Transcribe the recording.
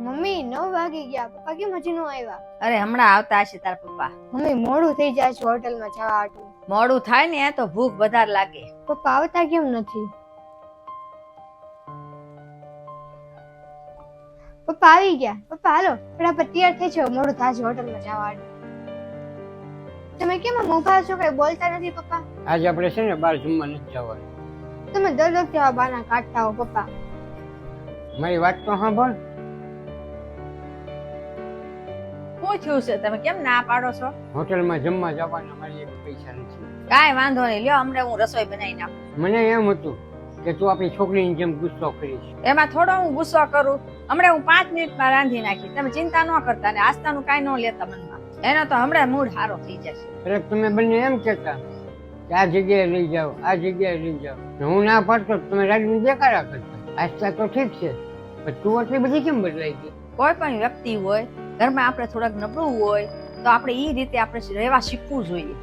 Mummy 9 વાગી ગયા, પપ્પા કેમ હજી ન આવ્યા? અરે હમણાં આવતા હશે તારા પપ્પા. મમ્મી મોડું થઈ જાય છે હોટલમાં જવા હાટું. મોડું થાય ને તો ભૂખ વધારે લાગે. પપ્પા આવતા કેમ નથી? પપ્પા આવી ગયા. પપ્પા હાલો ફટાફટ તૈયાર થઈ જાઓ, મોડું થાય છે હોટલમાં જવા હાટું. તમે કેમ આમ ઊભા છો, કઈ બોલતા નથી પપ્પા? આજે આપણે છે ને બહાર જમવા નથી જવાનું. તમે દર વખતે આવા બાના કાઢતા હો પપ્પા. મારી વાત તો સાંભળ. શું થયું છે? તમે કેમ ના પાડો છો? હોટલમાં જમવા જવાના મારી એક પૈસા નથી. કાંઈ વાંધો નહીં, લ્યો હમણાં હું રસોઈ બનાવી નાખું. મને એમ હતું કે તું આપણી છોકરીની જેમ ગુસ્સો કરીશ. એમાં થોડો હું ગુસ્સો કરું? હમણાં હું 5 મિનિટમાં રાંધી નાખી. તમે ચિંતા ન કરતા ને આસ્તાનું કાંઈ ન લેતા મનમાં. એનો તો હમણાં મૂડ સારો થઈ જશે. એટલે તમે બંને એમ કહેતા કે આ જગ્યાએ લઈ જાઓ, આ જગ્યાએ લઈ જાઓ. હું ના પાડતો તમે રાગની દેખાડા કરતા. આસ્તા તો ઠીક છે, પણ તું આટલી બધી કેમ બદલાઈ ગઈ? કોઈ પણ વ્યક્તિ હોય ઘરમાં આપણે થોડાક નબળું હોય તો આપણે એ રીતે આપણે રહેવા શીખવું જોઈએ.